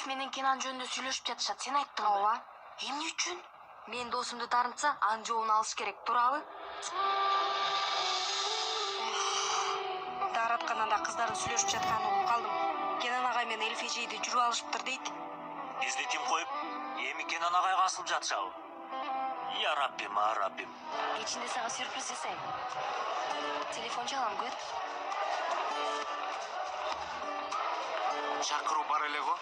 Элиф менен Кенан жөнүндө сүйлөшүп жатышат. Сен айттың ба? Ооба. Эмне үчүн? Мен досумду тарынтса, анын жообун алыш керек, туурабы? Дааратканада кыздардын сүйлөшүп жатканын угуп калдым. Кенан агай менен Элиф эжейди жүрүп алышыптыр дейт. Издетим коюп, эми Кенан агайга асылып жатышабы? Я Раббим, а Раббим. Кечинде сага сюрприз жасайм. Телефон çalам, көт. Чакыруу бар эле го?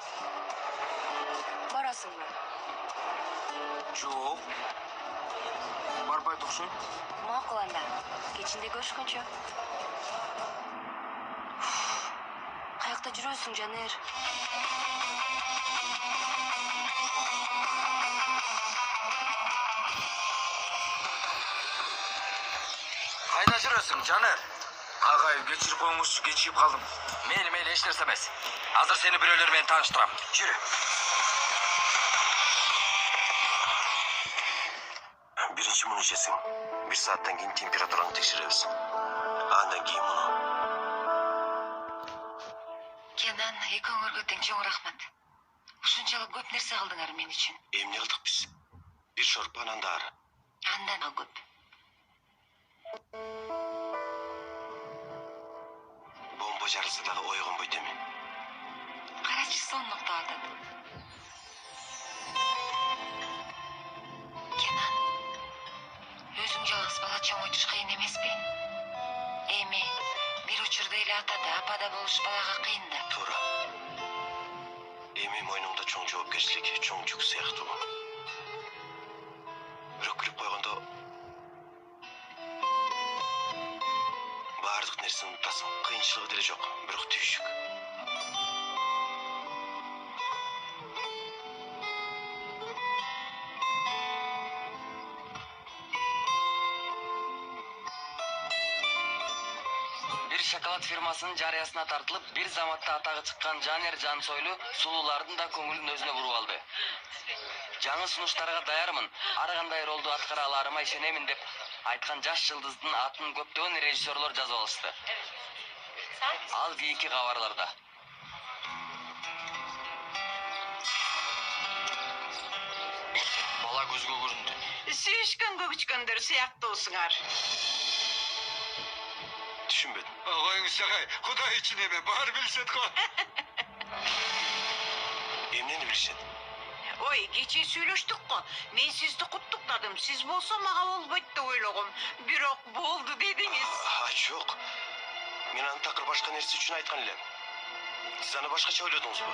Барасыңбы? Жок. Барбайт окшойм. Макул анда. Кечинде көрүшкөнчө. Каякта жүрөсүң, Жанер? Кайда жүрөсүң, Жанер? Агай, кечирип коюңузчу, кечигип калдым. Мейли, эч нерсе эмес. Азыр сени бирөөлөр менен тааныштырам. Жүрү. Биринчи муну ичесиң. 1 сааттан кийин температураны текшеребиз. Андан кийин муну. Кенан, экөөңөргө тең чоң рахмат. Ушунчалык көп нерсе кылдыңар мен үчүн. Эмне кылдык биз? Бир шорпу анан дары. Андан да көп. Бомба жарылса дагы ойгонбойт эми. Карачы сонун уктап атат. Кенан, өзүң жалгыз бала чоңойтуш кыйын эмеспи? Эми бир учурда эле атада, апада болуш балага кыйын да. Туура. Эми мойнумда чоң жоопкерчилик, чоң жүк сыяктуу. Бирок күлүп койгондо баардык нерсени унутасың. Кыйынчылыгы деле жок, бирок түйшүк. Бир шоколад фирмасынын жарыясына тартылып, бир заматта атагы чыккан Жанер Жансойлу сулуулардын да көңүлүн өзүнө буруп алды. Жаңы сунуштарга даярмын, ар кандай ролду аткара аларыма ишенемин деп айткан жаш жылдыздын атын көптөгөн режиссерлор жазып алышты. Ал кийинки кабарларда. Бала көзгө көрүндү. Сүйүшкөн көбүчкөндөр сыяктуусуңар. Түшүнбөдүм. Агайыңыз агай, Кудай үчүн эме бар билишет го. Эмнени билишет? Ой, кечээ сүйлөштүк го. Мен сизди куттуктадым. Сиз болсо мага болбойт деп ойлогом. Бирок болду дедиңиз. Жок. Мен аны такыр башка нерсе үчүн айткан элем. Сиз аны башкача ойлодуңузбу?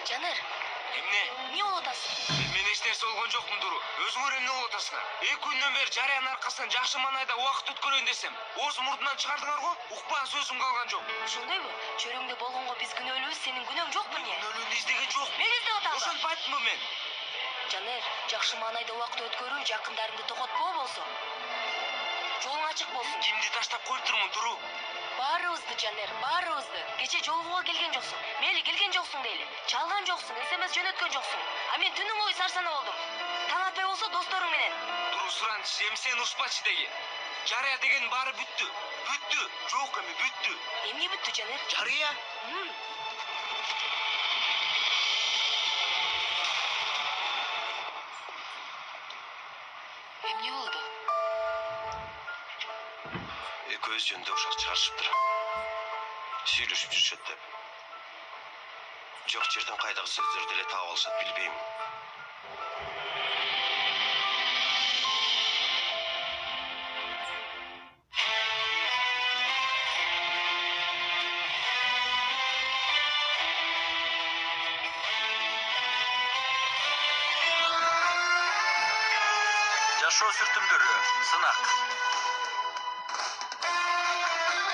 Жанер, Эмне? эмне болуп атасың? Мен эч нерсе болгон жокмун, Дуру. Өзүңөр эмне болуп атасыңар? 2 күндөн бери жарыянын аркасынан жакшы маанайда убакыт өткөрөйүн десем, ооз мурдунан чыгардыңар го? Укпаган сөзүм калган жок. Ошондойбу? Чөрөңдө болгонго биз күнөөлүүбүз, сенин күнөөң жокпу эмне? Күнөөлүүнү издеген жок. Мен издеп атамбы? Ошентип айттымбы мен? Жанер, жакшы маанайда убакыт өткөрүү, жакындарыңды токоткоо болсо. Жолуң ачык болсун. Кимди таштап коюптурмун, Дуру? Баарыбызды, Жанер, баарыбызды. Кече жолугуга келген жоксуң. Мейли келген жоксуң дейли. Чалган жоксуң, СМС жөнөткөн жоксуң. А мен түнү бою сарсана болдум. Таң атпай болсо досторуң менен. Дуру суранчы, эми сени урушпачы деги. Жарыя дегенин баары бүттү. Бүттү. Жок эми бүттү. Эмне бүттү, Жанер? Жарыя? Эмне болду? Экөөбүз жөнүндө ушак чыгарышыптыр. Сүйлөшүп жүрүшөт деп. Жок жерден кайдагы сөздөрдү эле таап алышат, билбейм. Жашоо сүртүмдөрү, сынак.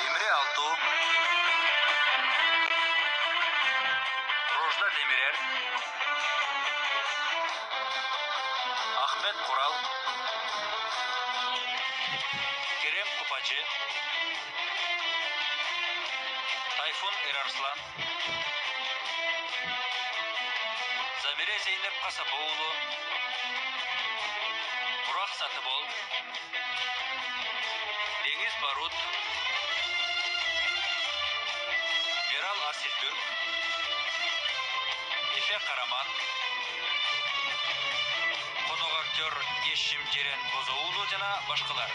Эмре Алтуу. Рожда Демирер. Ахмет Курал. Керем Купачы. Тайфун Эрарслан. Замире Зейнеп Касапоулу. Бурак Сатыбол. Деңиз Барут. Мерал Асилтүрк, Эфе Караман, конок актер Ешим Жерен Бозоулу жана башкалар.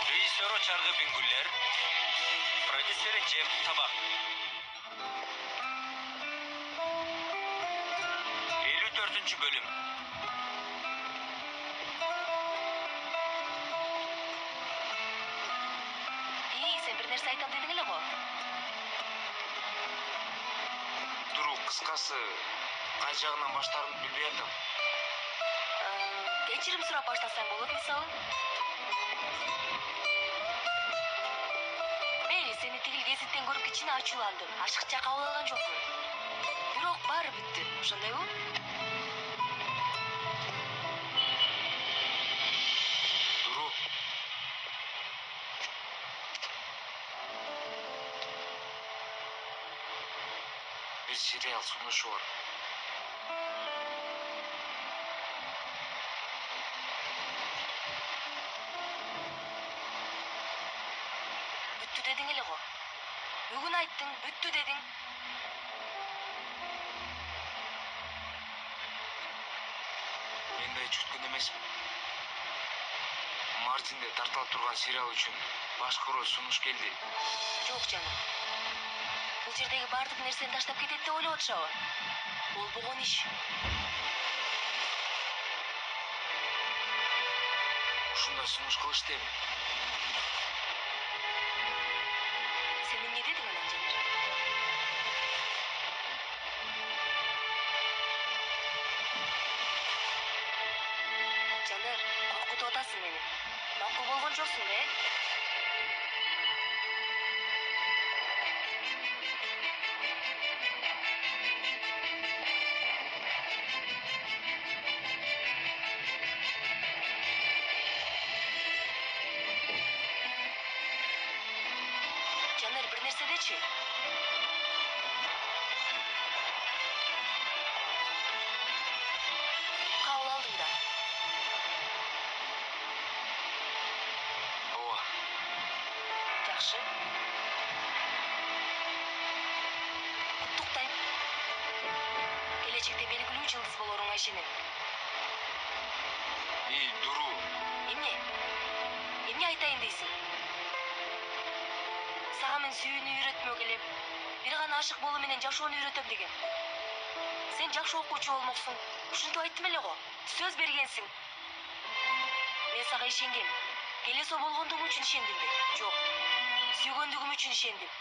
Режиссеру Чаргы Бингулер, продюсери Джем Табак. 54 бөлүм. Сен бир нерсе айтам дедиң эле го. Дуру, кыскасы, кай жагынан баштаарымды билбей атам. Кечирим сурап баштасаң болот, мисалы. Мейли, сени тигил гезиттен көрүп кичине ачууландым. Ашыкча кабыл алган жокмун. Бирок баары бүттү. Ошондойбу? Дуру. Бир сериал сунушу бар. Бүттү дедиң эле го. Бүгүн айттың, бүттү дедиң. Мен да эч күткөн эмесмин. Мартинде тартылып турган сериал үчүн башкы роль сунуш келди. Жок жаным. Бул жердеги баардык нерсени таштап кетет деп ойлоп атышабы? Болбогон иш. Ушундай сунуш кылыш деп. Сен эмне дедиң анан Жанер? Жанер, коркутуп атасың мени. Макул болгон жоксуң, Жанер, бир нерсе дечи. Кабыл алдым да. Ооба. Жакшы. Куттуктайм. Келечекте белгилүү жылдыз болоруңа ишенем. Дуру. Эмне? Эмне айтайын дейсиң? Сага мен сүйүүнү үйрөтмөк элем. Бир гана ашык болуу менен жашоону үйрөтөм деген. Сен жакшы окуучу болмоксуң. Ушинтип айттым эле го. Сөз бергенсиң. Мен сага ишенгем. Келесоо болгондугум үчүн ишендимби? Жок. Сүйгөндүгүм үчүн ишендим.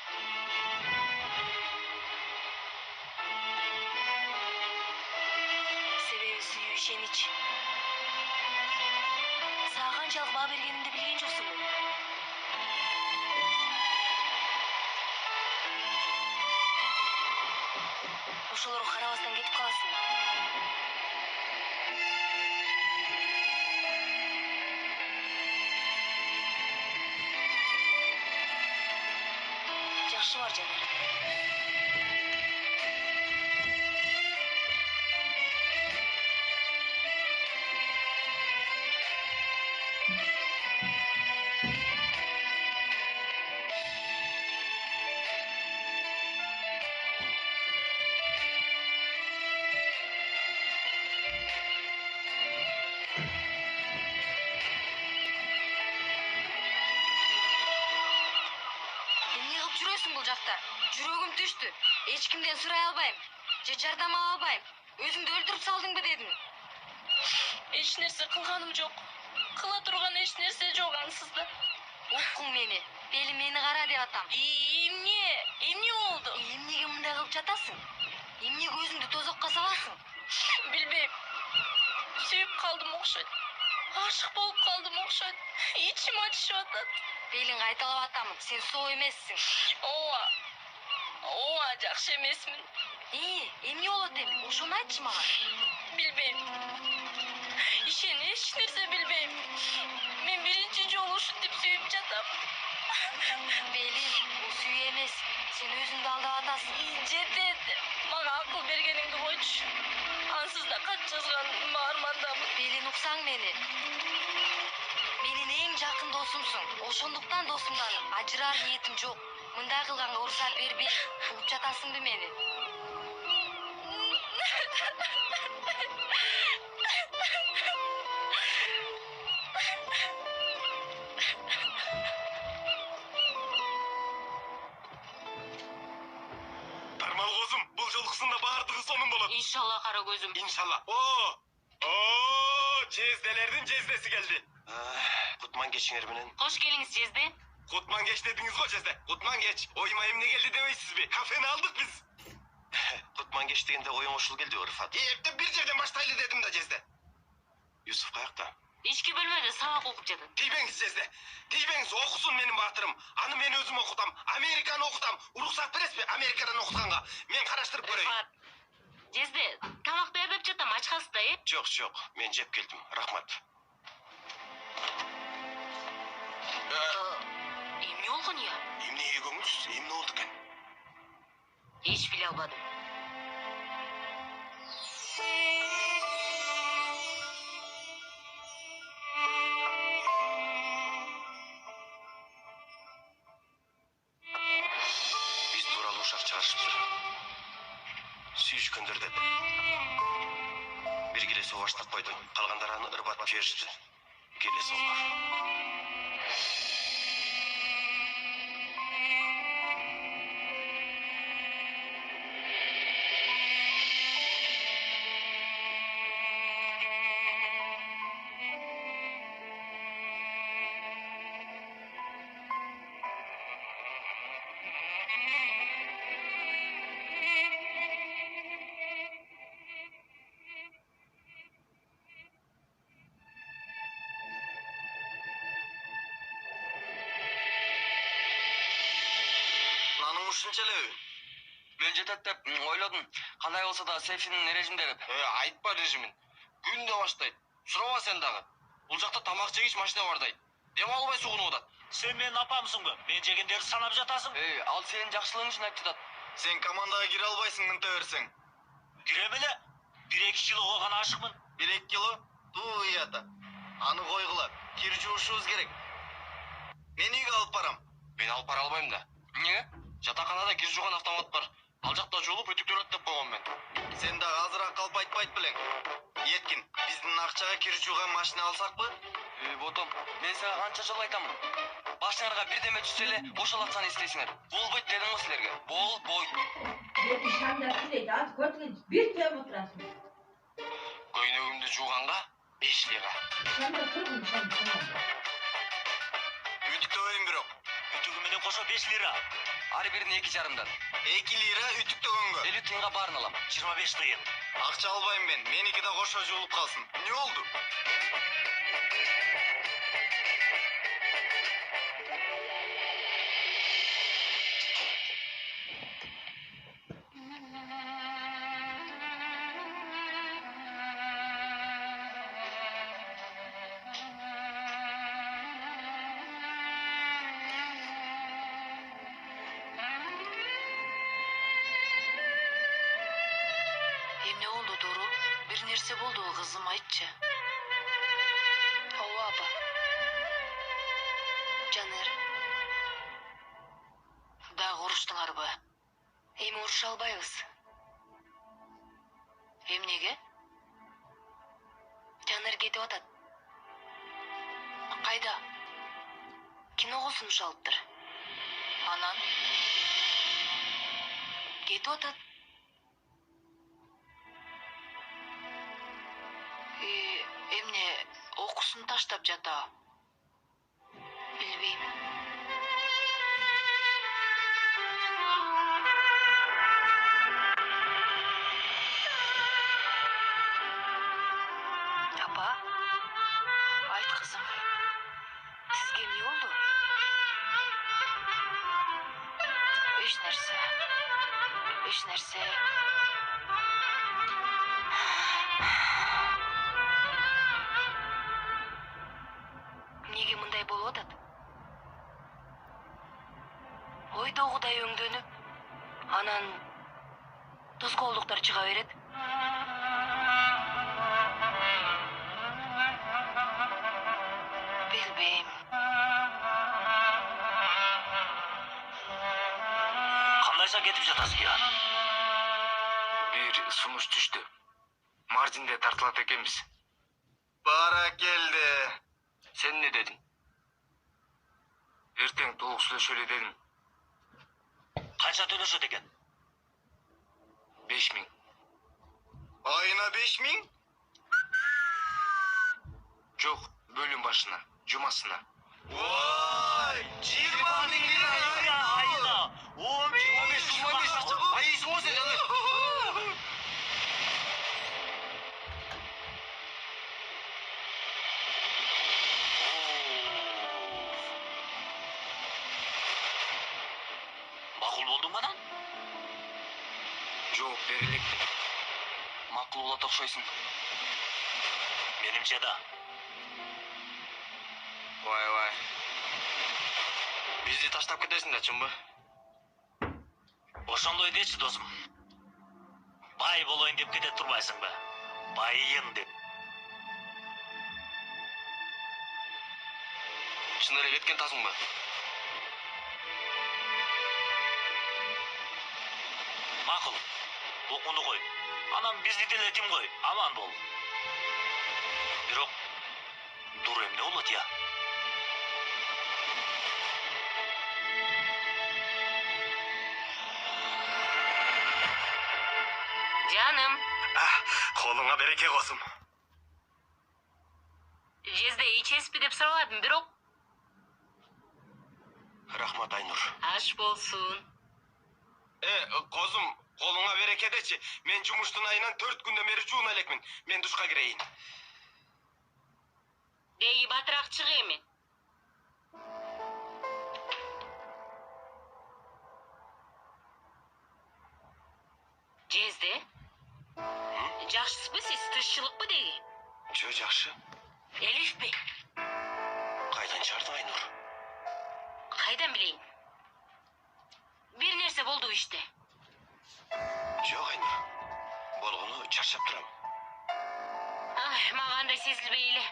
Себеби сүйүү ишенич. Сага канчалык баа бергенимди билген жоксуңбу? Ошолорго карабастан кетип каласың. Жакшы бар, Жанер. Жүрөсүң бул жакта. Жүрөгүм түштү. Эч кимден сурай албайм. Же жардам ала албайм. Өзүңдү өлтүрүп салдыңбы дедиң? Эч нерсе кылганым жок. Кыла турган эч нерсе жок ансызда. Укуң мени. Бели мени кара деп атам. Эмне болду? Эмнеге мындай кылып жатасың? Эмнеге өзүңдү тозокко саласың? Билбейм. Сүйүп калдым окшойт. Ашык болуп калдым окшойт. Ичим ачышып атат. Белиң кайталап атамын. Сен соо эмессиң. Ооба, жакшы эмесмин. эмне болот эми? Ошону айтчы мага. Билбейм. Ишен эч нерсе билбейм. Мен биринчи жолу ушинтип сүйүп жатам. Белин, бул сүйүү эмес. Сен өзүңдү алдап атасың. Жетет. Мага акыл бергениңди койчу. Ансыз да кат жазган армандамын. Белин, уксаң мени. Менин эң жакын досумсуң. Ошондуктан досумдан ажыраар ниетим жок. Мындай кылганга уруксат бербейм. Угуп жатасыңбы мени? Тармал козум, бул жолкусунда баардыгы сонун болот. Иншалла, кара көзүм. Иншалла. Жезделердин жездеси келди. Кутман кечиңер менен. Кош келиңиз, жезде. Кутман кеч дедиңиз го жезде. Кутман кеч. Оюма эмне келди дебейсизби? Кафени алдык биз. Кутман кеч дегенде оюң ушул келди, Рыфат. Эптеп бир жерден баштайлы дедим да жезде. Юсуф каякта? Ички бөлмөдө сабак окуп жатат. Тийбеңиз жезде. Тийбеңиз, окусун менин баатырым. Аны мен өзүм окутам. Американы окутам. Уруксат бересизби Америкадан окутканга? Мен караштырып көрөйүн. Жезде, тамак даярдап жатам, ачкансыз да, Жок, мен жеп келдим. Рахмат. Эмне болгон я? Эмнеге көңүлсүз? Эмне болду экен? Эч биле албадым. Биз тууралуу ушак чыгарышыптыр. Сүйүшкөндөр деп. Бир келеси баштап койду. Калгандары аны ырбатып жиберишти. Келеси олар. Наның ушунча элеби? Мен жетет деп ойлодум. Кандай болсо да Сефинин режимде деп. Айтпа режимин. Күндө баштайт. Сураба сен дагы. Бул жакта тамак жегич машина бардайт. Дем албай сугунуп атат. Сен менин апамсыңбы? Мен жегендерди санап жатасың. Ал сенин жакшылыгың үчүн айтып жатат. Сен командага кире албайсың мынта берсең. Кирем эле. 1-2 жыл койгон ашыкмын. 1-2 кило? Туу ята. Аны койгула. Кир жуушубуз керек. Мен үйгө алып барам. Мен алып бара албайм да. Эмнеге? Жатаканада кир жууган автомат бар. Ал жакта жуулуп үтүктөрөт деп койгом мен. Сен дагы азыраак калып айтпайт белең. Еткин, биздин акчага кир жууган машина алсакпы? Ботом, мен сага канча жолу айтамын. Башыңарга бирдеме түшсө эле ошол акчаны эстейсиңер. Болбойт дедим го силерге. Болбойт. Şamda sileydi, az gördüğünüz bir tüyem oturasın. Көйнөгүмдү жууганга 5 лира. Şamda kırgın şamda. Үтүктөбөйм бирок. Ütügü менен кошо 5 лира. Ар бирин 2,5-дан. 2 лира үтүктөгөнгө. 50 тыйынга баарын алам. 25 тыйын. Акча албайм мен. Меники да кошо жуулуп калсын. Эмне болду? Эмне болду, Дуру? Бир нерсе болдубу, кызым, айтчы. Ооба, апа. Жанер. Дагы уруштуңарбы? Эми уруша албайбыз. Эмнеге? Жанер кетип атат. Кайда? Киного сунуш алыптыр. Анан? Кетип атат. Эмне окуусун таштап жата? Билбейм. Апа, айт кызым. Сизге эмне болду? Эч нерсе. ушундай болуп атат. Ойдогудай өңдөнүп, анан тоскоолдуктар чыга берет. Билбейм. Кандайса кетип жатасыз Гиан? Бир сунуш түштү. Мардинде тартылат экенбиз. Бара келди. Сен не дедиң? Эртең толук сүйлөшөлү дедим. Канча төлөшөт экен? 5000. Айына 5000? Жок, бөлүм башына, жумасына. Vay! 20 bin lira Айына 15 Айысың ғой сен аны. Макул болдуң анан? Жооп бере элекпин. Макул болот окшойсуң. Менимче да. Вай. Бизди таштап кетесиң да, чынбы? Ошондой дечи, досум. Бай болоюн деп кете турбайсыңбы? Байыйын деп. Чын эле кеткен тасыңбы? Макул. Окууну кой. Анан бизди деле тим кой. Аман бол. Бирок дур эмне болот я? Жаным, Колуңа береке косум. жезде ичесизби деп сураладым, бирок Рахмат, Айнур. аш болсун. Козум, колуңа береке дечи. Мен жумуштун айынан 4 күндөн бери жууна элекмин. Мен душка кирейин. Деги батыраак чык эми. Жезде? Жакшысызбы сиз, тышчылыкпы деги? Жо, жакшы. Элифпи? Кайдан чыгардың, Айнур? Кайдан билейин? Бир нерсе болду иште. Жок, Айнур. Болгону чарчап турам. Мага андай сезилбей эле.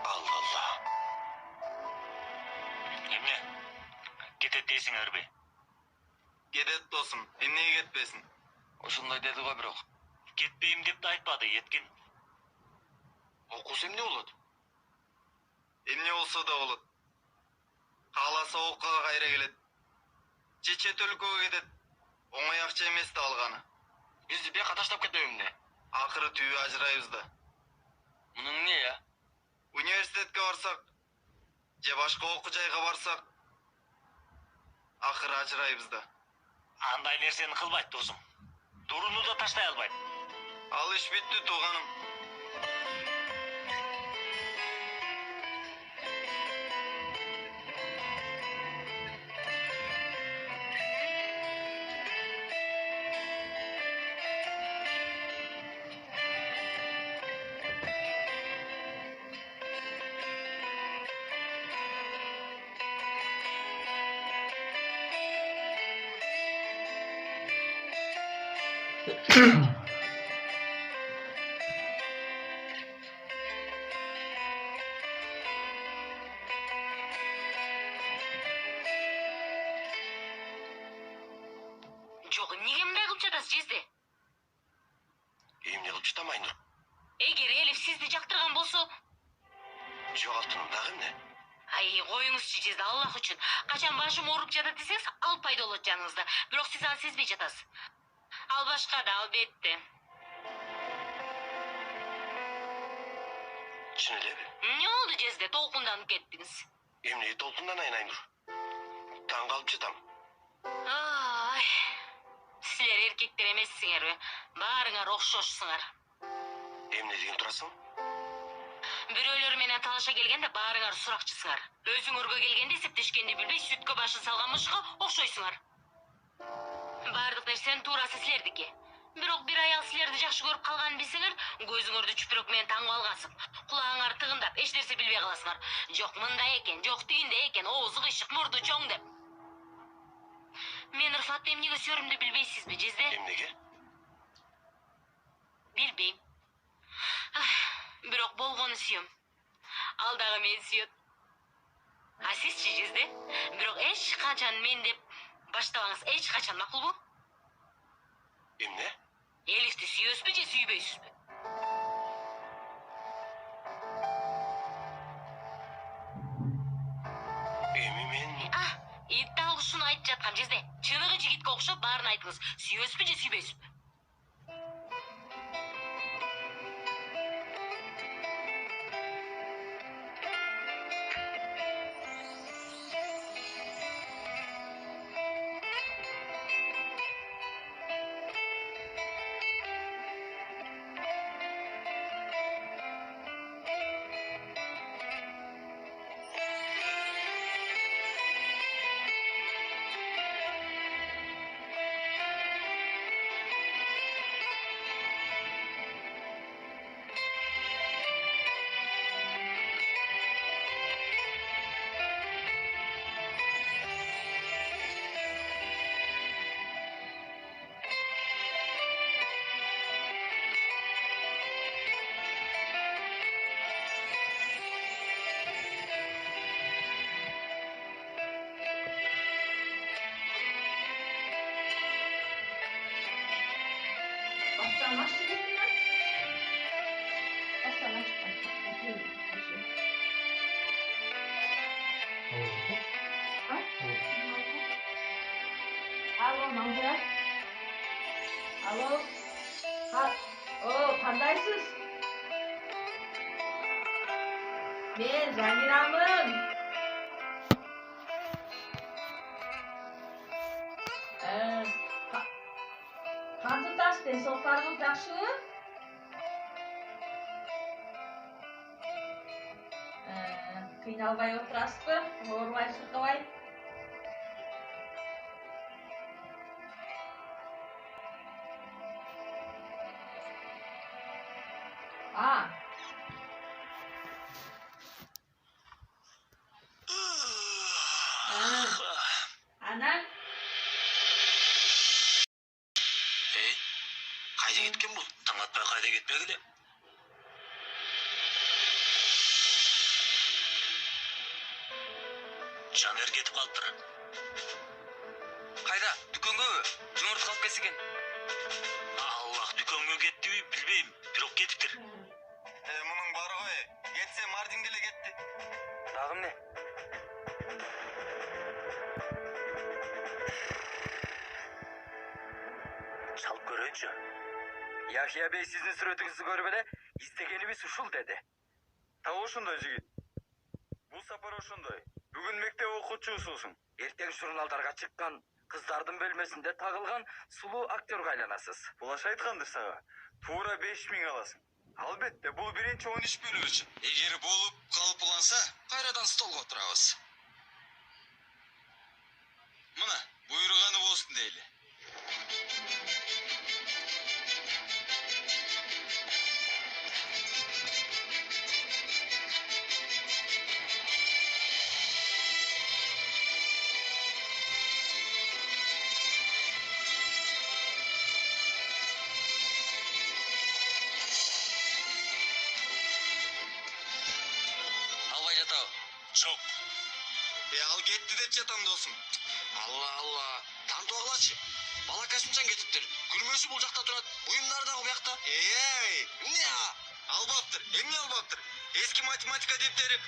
Алла. Эмне? Кетет дейсиңерби? Кетет досум. Эмнеге кетпесин? Ошондой деди го бирок. Кетпейм деп да айтпады, кеткен. Окуусу эмне болот? Эмне болсо да болот. Кааласа окууга кайра келет. Же чет өлкөгө кетет. Оңой акча эмес да алганы. Бизди бияка таштап кетеби эмне? Акыры түбү ажырайбыз да. Мунун эмне я? Университетке барсак, же башка окуу жайга барсак, акыры ажырайбыз да. Андай нерсени кылбайт, досум. Дуруну да таштай албайт. Ал иш бүттү, тууганым. Жок, эмнеге мындай кылып жатасыз, жезде? Эмне кылып жатам, Айнур? Эгер Элиф сизди жактырган болсо, Жок, алтыным, дагы эмне? коюңузчу, жезде, Аллах үчүн. Качан башым ооруп жатат десеңиз, ал пайда болот жаныңызда. Бирок сиз аны сезбей жатасыз. Ал башка да, албетте. Чын элеби? Эмне болду, жезде? Толкунданып кеттиңиз. Эмнеге толкунданайын, Айнур? Таң калып жатам. Силер эркектер эмессиңерби? Баарыңар окшошсуңар. Эмне деген турасың? Бирөөлөр менен талаша келгенде баарыңар суракчысыңар. Өзүңөргө келгенде эсептешкенди билбей сүткө башын салган мышка окшойсуңар. Бардык нерсенин туурасы силердики. Бирок бир аял силерди жакшы көрүп калганын билсеңер, көзүңөрдү чүпүрөк менен таңып алгансып, кулагыңар тыгындап, эч нерсе билбей каласыңар. Жок мындай экен, жок түйүндө экен, оозу кыйшык, мурду чоң деп. Мен Рыфатты эмнеге сүйөрүмдү билбейсизби, Жизде? Эмнеге? Билбейм. Бирок болгону сүйөм. Ал дагы мени сүйөт. А сизчи, Жизде? Бирок эч качан мен деп баштабаңыз, эч качан, макулбу? Эмне? Элифти сүйөсүзбү же сүйбөйсүзбү? Эми мен... Дал ушуну айтып жаткам, Жизде. Чыныгы жигитке окшоп баарын айтыңыз. Сүйөсүзбү же сүйбөйсүзбү? Baştan aç dedim lan. Baştan aç. Alo Manzura. Alo. Kandaysiz? Ben Zamiram'ın. Kandı taş densoqlarınız yaxşı? Qiynalmay o'tirasizmi? O'rmay sirqimay. Anan? Ey, kayda ketken bul? Taң atпай kayda ketpegile. Жанер кетип калыптыр. Кайда? Дүкөнгөбү? Жумурт калып кеткен. Аллах, дүкөнгө кеттиби билбейм, бирок кетиптир. Мунун бары ғой. Кетсе Мардин келе кетти. Дагы эмне? Чалып көрөйүнчү. Яхия бей сиздин сүрөтүңүздү көрүп эле издегенибиз ушул деди. Та ошондой жигит. Бул сапар ошондой. Бүгүн мектеп окуучусусуң. Эртең журналдарга чыккан кыздардын бөлмөсүндө тагылган сулуу актерге айланасыз. Булаш айткандыр сага. Туура 5000 аласың. Албетте, бул биринчи 13 бөлүү үчүн. Эгер болуп калып уланса, кайрадан столго отурабыз. Мына, буйруганы болсун дейли. Жок. Ал кетти деп жатам досум. Алла, тартып алачы. Бала качымчан кетиптир. Күрмөсү бул жакта турат. Буюмдары дагы буякта. Эмне? Албаптыр. Эмне албаптыр? Эски математика дептери.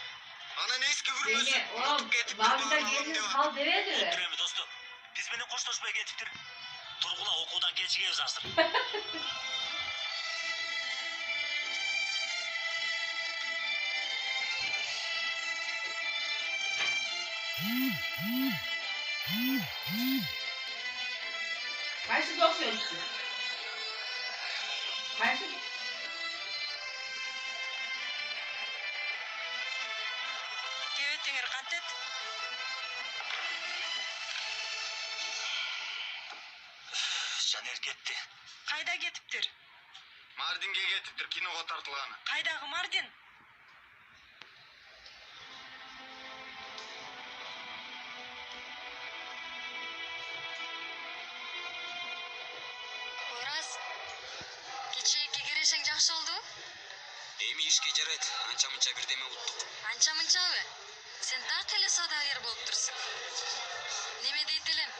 Анан эски күрмөсү. Beni oğlum bağımda geliniz kal demedi mi? Отур эми достор. Биз менен коштошпой кетиптир. Тургула окуудан кечигебиз азыр. Kaysı doktorsun? Kaysı? Кебетиңер кантет? Жанер кетти. Кайда кетиптир? Мардинге кетиптир, киного тартылганы. Кайдагы Мардин? жакшы болдуңу? Эми ишке жарайт. Анча-мынча бирдеме уттук. Анча-мынчабы? Сен так эле саудагер болуп турсуң. Неме дейт элем?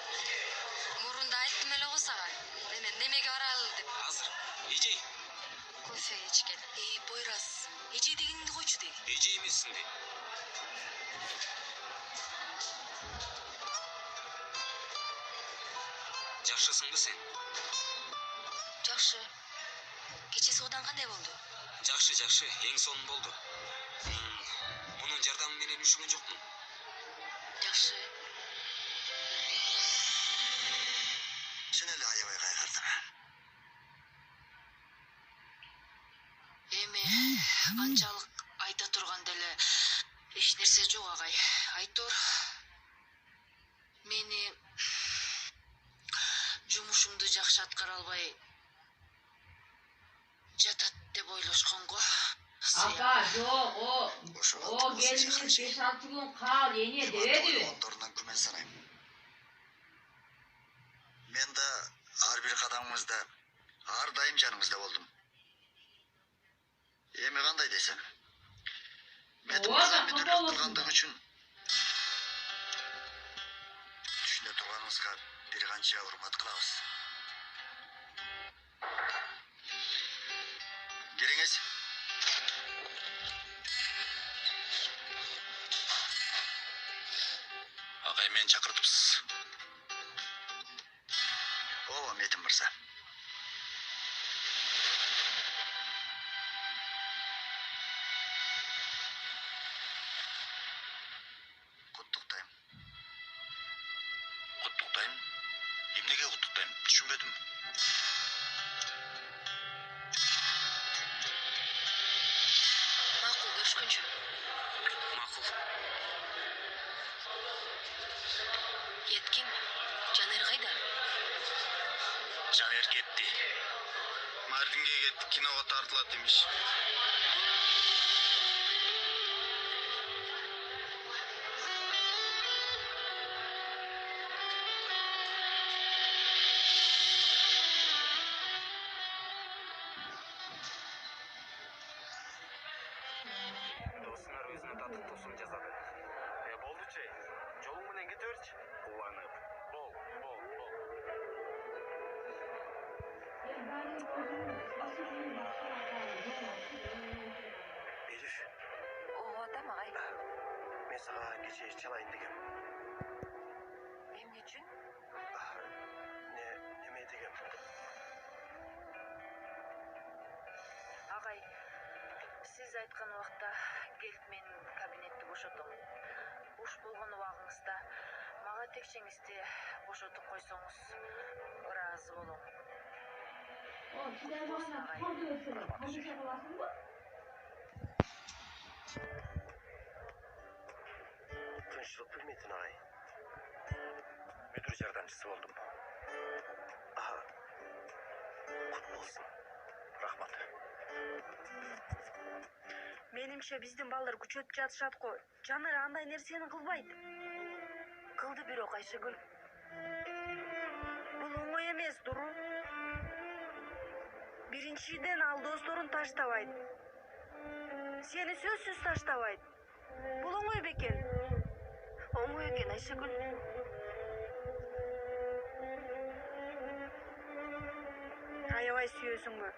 Мурунда айттым эле го сага. Менен немеге баралы деп. Азыр. Эжей. Кофе ичкен. Бойрас. Эже дегенди койчу деги. Эжей эмессиң де. Жакшысыңбы сен? Жакшы. Кече соодаң кандай болду? Жакшы, эң сонун болду. Мунун жардамы менен үшүгөн жокмун. Жакшы. Чын эле аябай кайгырдым. Эми канчалык айта турган деле эч нерсе жок агай. Айтор мени жумушумду жакшы аткара албай жатат деп ойлошконго. Aka yok o geliniz 5-6 gün kal yeni devedi. Onlarından gümen sanayım. Men de her bir kadamımızda, her daim canımızda oldum. Emi kanday desem. Metimizden bir türlü kılgandık için. Düşüne turganımızga bir kança hurmat kılabız. Geliniz. Агай, мен чакыртыпсыз. Ооба, Метин мырза. Куттуктайм. Куттуктайм? Эмнеге куттуктайм? Түшүнбөдүм. Макул көрүшкөнчү. Макул. Кеткин. Жанер кайда? Жанер кетти. Мардинге кетти, киного тартылат демиш. Досуңар өзүнө татык досун жазады. Болду чей. Жолуң менен кете берчи. Кубанып. Бол. Elif, Ого, там агай. men sana gece çalayın degem. Эмне үчүн? Neme degem? Агай, сиз айткан убакта келип менин кабинетти бошотом. Буш болгон убагыңызда мага текчеңизди бошотуп койсоңуз ыраазы болом. O Süleyman'la kaldı ötürü. Konuşa olasın mı? Тынчылык билмейтин агай. Müdür жардамчысы болдум. Кут болсун. Рахмат. Менимче биздин балдар күчөтүп жатышат го. Жаныр андай нерсени кылбайт. Кылды бирок Айшыгүл. Бул оңой эмес, Дуру. Биринчиден ал досторун таштабайт. Сени сөзсүз таштабайт. Бул оңой бекен. Оңой экен Айшыгүл. Аябай сүйөсүңбү?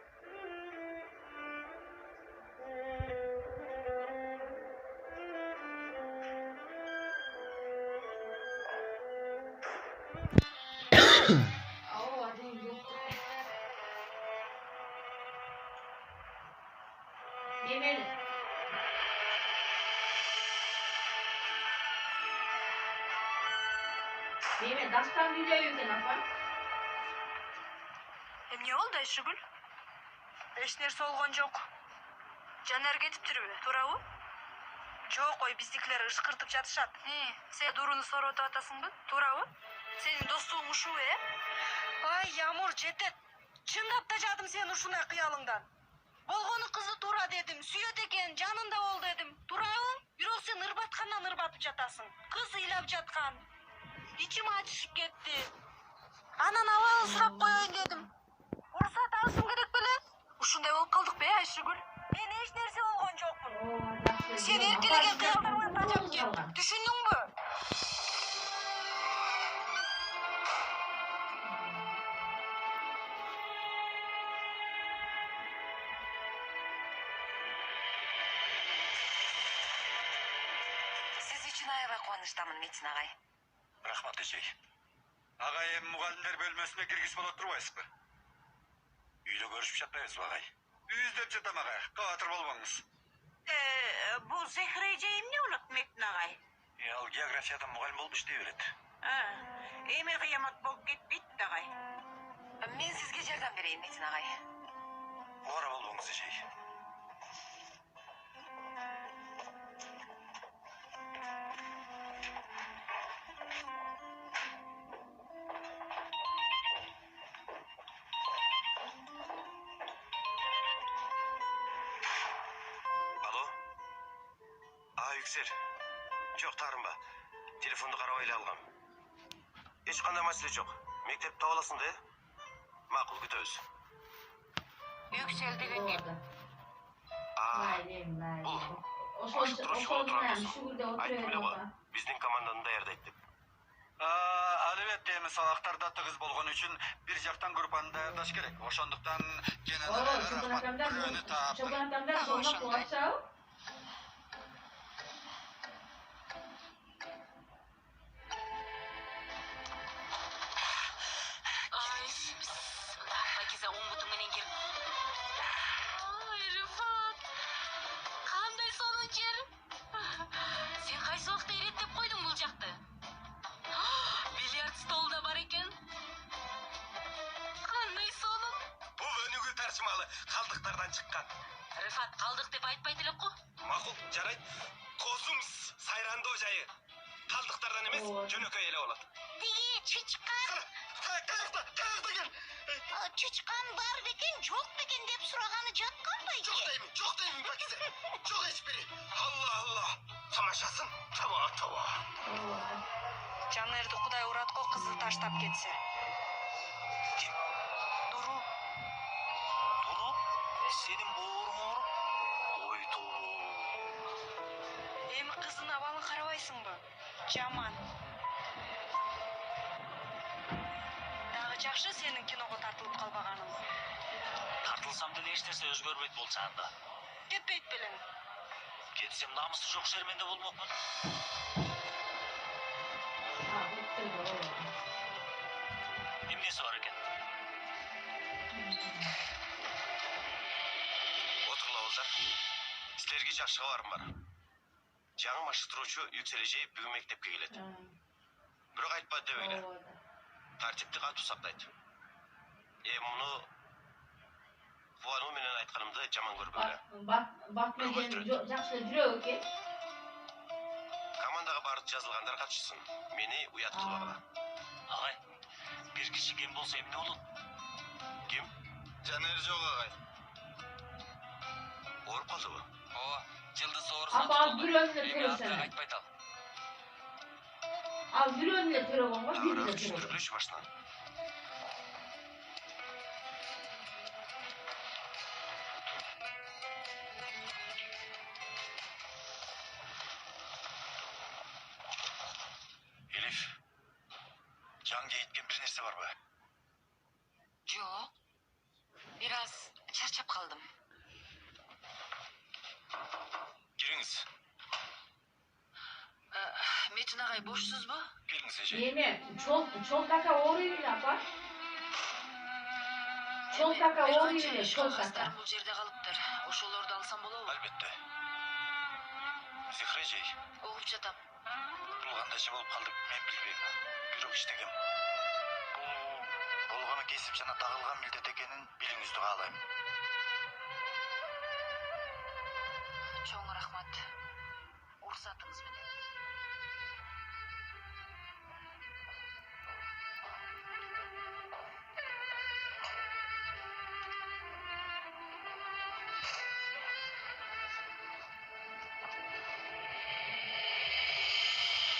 O adın yok. Yemeli. Yemeli. Daştan güzel yüklen apa. Эмне болду, Айшыгүл? Эч нерсе болгон жок. Жанар кетиптирби, туурабы? Жок, ой, биздикилер ышкыртып жатышат. Сен Дуруну соротуп атасыңбы, туурабы? Сенин достугуң ушул, Ай, Ямур, жетет. Чындап да жадым сен ушундай кыялыңдан. Болгону кызы туура дедим, сүйөт экен, жанында бол дедим. Туурабы? Бирок сен ырбаткандан ырбатып жатасың. Кыз ыйлап жаткан. Ичим ачышып кетти. Анан абалын сурап коеюн дедим. Уруксат алышым керек беле? Ушундай болуп калдык бе Айшыгүл? Мен эч нерсе болгон жокмун. Сен Сен эркелеген кыялдарыңан тажап кеттиң. Түшүндүңбү? Сиз үчүн аябай кубанычтамын, Метин агай. Рахмат эжей. Агай эми мугалимдер бөлмөсүнө киргизип боло турбайсызбы? Үйдө көрүшүп жатпайбызбы агай? Үй издеп жатам агай. Кабатыр болбоңуз. Бул Зехир эже эмне болот Метин агай? Ал географиядан мугалим болуп иштей берет. Эми кыямат болуп кетпейт агай. Мен сизге жардам берейин, Метин агай. Ора болбоңуз эжей. Алло? Yüksel. Жоқ, тарынба. Телефонды карабай эле алгам. Эч кандай маселе жок. Мектепте аласың да? Макул, күтөбүз. Yüksel деген ким? Бул башкаруучу боло турган досум. Айттым эле го, биздин команданы даярдайт деп. Албетте, эми сабактарда тыгыз болгон үчүн бир жактан группаны даярдаш керек. Ошондуктан рахмат. Бирөөнү таап. Пакиза, оң бутуң менен кир. Ай, Рифат. Кандай сонун жер. Сен кайсы убакта иреттеп койдуң бул жакты? Бильярд столу да бар экен. Кандай сонун. Бул өнүгүү таржымалы калдыктардан чыккан. Рифат, калдык деп айтпайт элек го. Макул, жарайт. Козумс сайрандоо жайы. Калдыктардан эмес, жөнөкөй эле болот. Тиги чычкан. Каякта кел. Чычкан бар бекен, жок бекен деп сураганы жаткан ба эже? Жок деймин, Пакизе. Жок эчбири. Алла. Тамашасын. Таба. Жанерди Кудай урат го, кызы таштап кетсе. Ким? Дуру. Дуру? Сенин бооруң ооруп? Ойду. Эми кыздын абалын карабайсыңбы? Жаман. Дагы жакшы сенин киного тартылып калбаганың. Тартылсам деле эч нерсе өзгөрбөйт болчу анда. Кетпейт белең. Кетсем намысы жок шерменде болмокмун. Эмнеси бар экен? Отурлабыздар. Силерге жакшы кабарым бар. Жаңы машыктыруучу Yüksel эже бүгүн мектепке келет. Бирок айтпа дебегиле. Тартипти катуу сактайт. Муну кубануу менен айтканымды жаман көрбөгүлө. Бак менен жакшы жүрөк экен. Командага баары жазылгандар катышсын. Мени уят кылбагыла. Агай, бир киши кем болсо эмне болот? Ким? Жанер жок агай. Ооруп калдыбы? Ооба, жылдыз оорусуна Апа, бирөөнү Эми төрөсөң. артык айтпайт ал. Ал бирөөнү төрөгөн го, бирөөнү төрөгөн. Түшүндүргүлөчү башынан. Elif, Can'ga gitken bir nerse var mı? Жок. Бир аз чарчап калдым. Giriniz. Метин агай бошсузбу? Geliniz Ece. Эме, чоң кака ооруй эле апа. Чоң кака ооруй эле, чоң кака. Кастарым бул жерде калыптыр. Ошолорду алсам болобу? Elbette. Zehra Ece, Угуп жатам. бұл қандайша болып қалдық мен білбейм. Бирок иштегем. Бұл болгону кесип жана тагылган милдет экенин билиңизди каалайм. Чоң рахмат. Уруксатыңыз менен.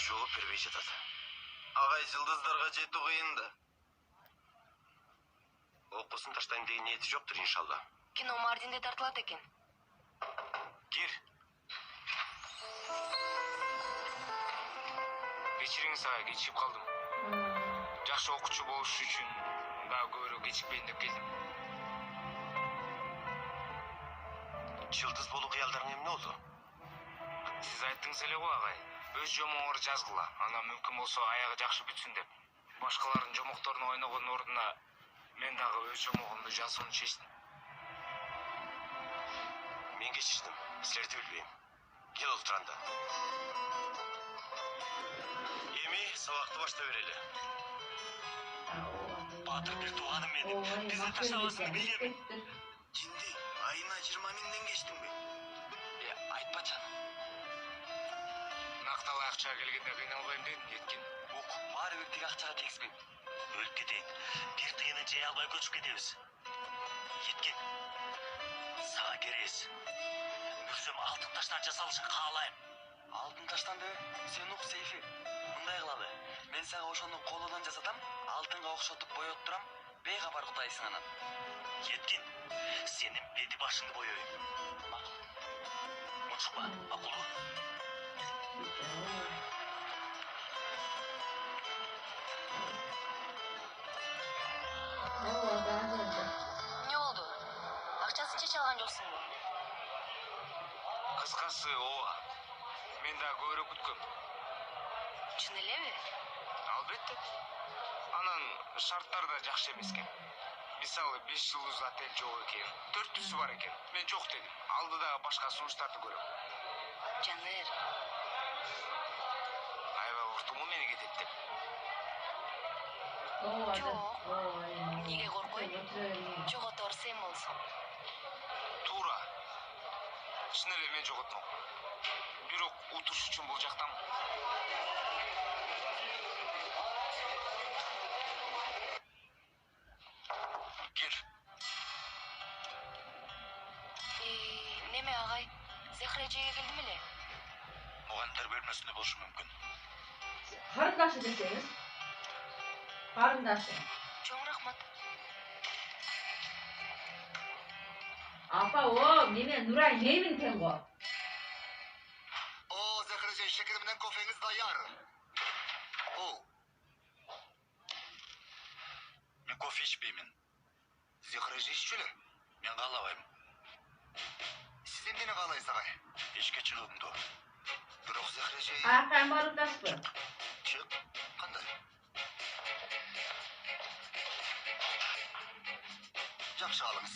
Жооп бербей жатат. Агай, жылдыздарга жетүү кыйын да. Окуусун таштайм деген ниети жоктур иншалла. Кино Мардинде тартылат экен. Кир. Кечириңиз ага, кечигип калдым. Жакшы окуучу болуш үчүн дагы көбүрөөк кечикпейин деп келдим. Жылдыз болуу кыялдарың эмне болду? Сиз айттыңыз эле го агай. Өз жомоңор жазгыла, анан мүмкүн болсо аягы жакшы бүтсүн деп. Башкалардын жомокторун ойногонун ордуна мен дагы өз жомогумду жазууну чечтим. Мен кечиштим, силерди билбейм. Кел олтур анда. Эми сабакты башта берели. Батыр бир тууганым менин бизди таштабасын билгем. Кинди, айына 20 миңден кечтиңби? Айтпачы аны. Накталай акчага келгенде кыйналбайм дедим, Еткин. Ук, баары бир тиги акчага тийгизбейм. Өлүп кетейин. Бир тыйыны жей албай көчүп кетебиз. Кеткен. Сага керес. Мүрзөм алтын таштан жасалышын каалайм. Алтын таштан деп, сен ук Сейфи. Мындай кылалы. Мен сага ошону колунан жасатам, алтынга окшотуп боyoттурам, бейкабар кутайсың анан. Еткин. Сенин бети башыңды боёйм. Мунчукпа, макулбу? Эмне болду? Акчасын чече алган жоксуңбу? Кыскасы ооба. Мен дагы көбүрөөк күткөм. Чын элеби? Албетте. Анан шарттар да жакшы эмес экен. Мисалы 5 жылдыз отель жок экен, 400 бар экен. Мен жок дедим. Алдыда башка сунуштарды көрөм. Жанер, Аябай уктуму мени кетет деп. жок. Эмнеге коркойм? Жоготор сен болсуң. Туура. Чын эле мен жоготмок. Бирок утуш үчүн бул жактам. Кир. Неме агай? Зехре эжеге келдим эле. Мугантар бөлмөсүндө болушу мүмкүн. Карындашы десеңиз. Карындашы. Чоң рахмат. Апа, о, неме Нурай неймин тенго? О, Захаржан, шекер менен кофеңиз даяр. О. Мен кофе ичпеймин. Захаржан иччүлөр. Мен каалабайм. Сиз эмнени каалайсыз агай? Ишке чыгымды. Бирок Захаржан... Акан барындаспы. Чык. Кандай? Жакшы алыңыз.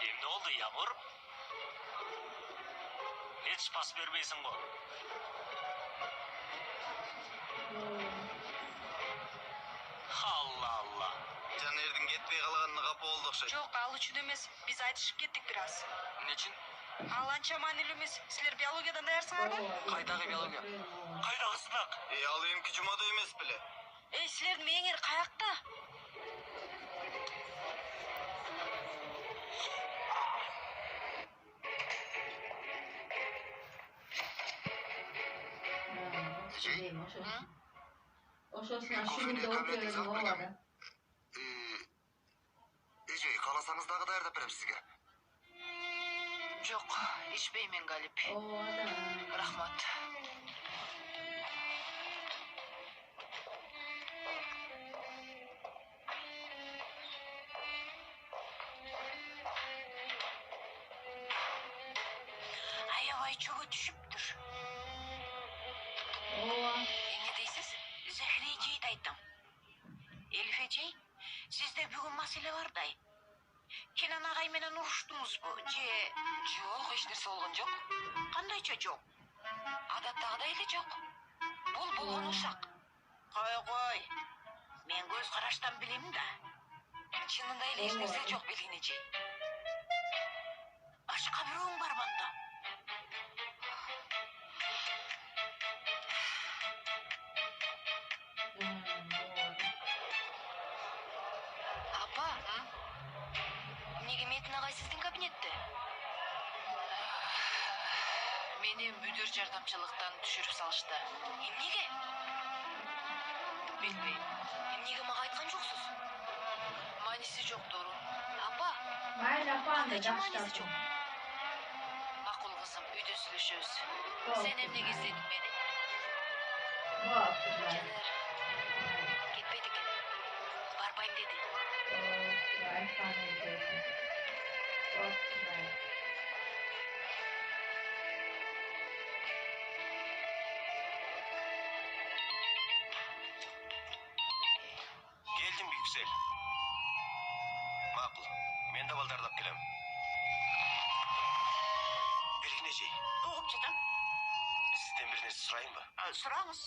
Эмне болду, Ямур? Эч пас бербейсиң го. Алла. Жанердин кетпей калганына капа болду окшойт. Жок, ал үчүн эмес. Биз айтышып кеттик бир аз. Эмне үчүн? Ал анча маанилүү эмес. Силер биологиядан даярсыңарбы? Кайдагы биология? Кайдагы сынак? Ал эмки жумада эмес беле? Силердин мээңер каякта? Ошосуна шүгүндө отуруп болду. Эжей, кааласаңыз дагы даярдап берем сизге. Жок, ичпеймин Галип. Ооба. Рахмат. Аябай чөгө түшүптүр. Ооба. Эмне дейсиз? Зехри эжейди айтам. Элиф эжей, сизде бүгүн маселе бардай. Кенан агай менен уруштуңузбу? Жок, эч нерсе болгон жок. Кандайча жок? Адаттагыдай эле жок. Бул болгон ушак. Кой. Мен көз караштан билем да. Чынында эле эч нерсе жок Белгин эжей. Башка бирөөң барбы анда? Апа, эмнеге Метин агай сиздин кабинетте? Мен Мени бүдөр жардамчылыктан түшүрүп салышты. Эмнеге? Билбейм. Эмнеге мага айткан жоксуз? Мааниси жок, Дорун. Апа, Mayli apam da Kandayча маанisi жакшы жок? Макул кызым, үйдө сүйлөшөбүз. Болду. Сен эмнеге издедің мени? Болду. Жанар кетпейт экен. Барбайм деди. Айтпан экен. Болду. Келдим Yüksel. Макул. Мен да балдардап келем. Бирикне жей. Угуп жатам. Сизден бир нерсе сурайынбы? Сураңыз.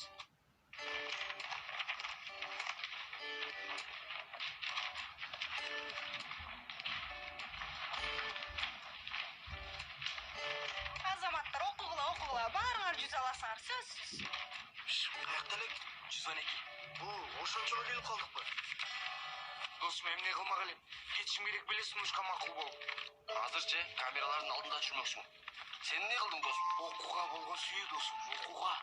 Азаматтар окугула, баарыңар жүз аласыңар, сөзсүз. Каякта элек? 112. Ошончого келип калдыкпы? Досум эмне кылмак элем? Кетишим керек белесиң, ушка макул бол. Азырчы камералардын алдында жүрмөксүң. Сен эмне кылдың, досум? Окууга болгон сүйүү досум, окууга.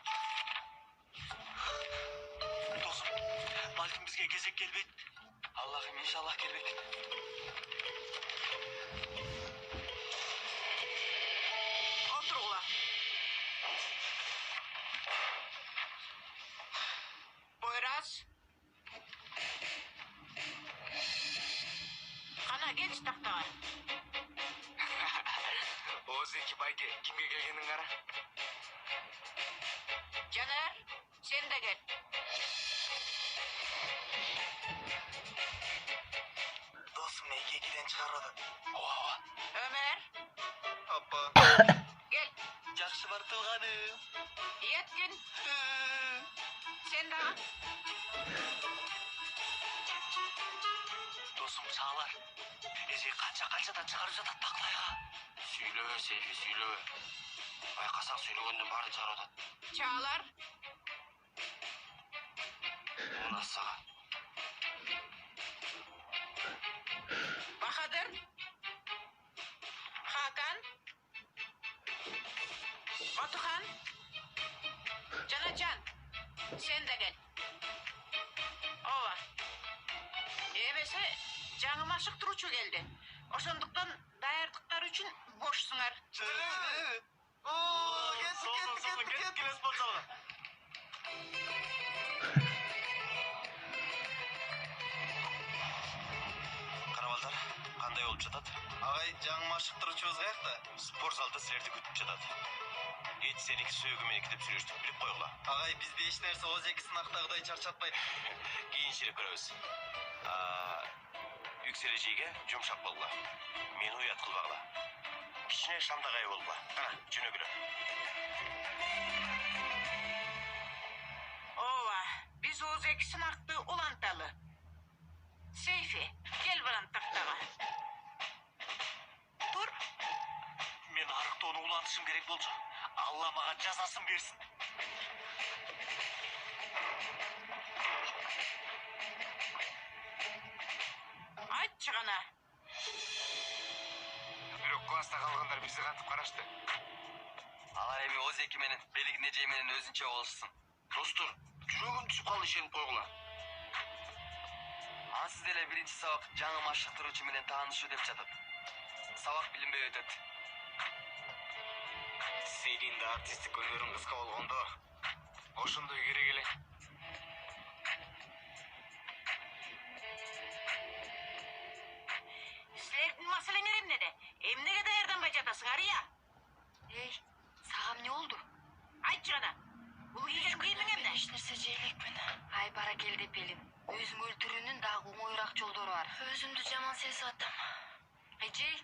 Досым, балким бизге кезек келбейт. Аллахым иншаллах келбек. Отургула. Бойраз. Кана келчи тактага. Озеки байке, кимге келгениң кара? Жанар, сен де кел. Досым эки экиден чыгарып атат. Ömer, Апа. gel. Жакшы бартылганым. Yetkin. Sen de al. Досым, саалар. Эже канчадан чыгарып жатат таклайга. Сүйлөбө, Сейфи, сүйлөбө. Байкасак сүйлөгөндөн баарын чыгарып атат. Çağlar. Муна сага. Bahadır. Hakan. Batuhan. Canacan. Sen de gel. Ova. Emese canım aşık turuçu geldi. Oşonduktan dayardıklar üçün boşsunar. Кетти, келе спортзалга. Карабалдар, кандай болуп жатат? Агай, жаңы машыктыруучубуз каякта? Спорт залда силерди күтүп жатат. Эч сеники сөөгү меники деп сүйлөштүк, билип койгула. Агай, бизди эч нерсе Озеки сынактагыдай чарчатпайт. Кийинчерээк көрөбүз. Yüksel эжиге жумшак болгула. Мени уят кылбагыла. Кичине шамдагай болгула. Кана, жөнөгүлө. Ova. Biz Ozeki sınaktı ulantalı. Seyfi. Gel bana taktağa. Dur. Мен арыктоону улантышым керек болчу. Алла мага жазасын берсин. Айтчы ғана. Бирок класста калгандар бизди кантип карашты? Алар эми Озеки менен Белигин эже менен өзүнчө болушсын. Достор, жүрөгүм түсүп калды ишенип койгула. Ансыз деле биринчи сабак жаңы машыктыруучу менен таанышуу деп жатат. Сабак билинбей өтөт. Сенин да артисттик өнөрүң кыска болгондо ошондой керек эле. Силердин маселеңер эмнеде? Эмнеге даярданбай жатасыңар, я? Эй, сага эмне болду? Айтчы ғана. Бул кийген кийимиң эмне? Эч нерсе жээлекпин. Ай бара келди Пелин. Өзүң өлтүрүүнүн дагы оңоюраак жолдору бар. Өзүмдү жаман сезип атам. Эжей,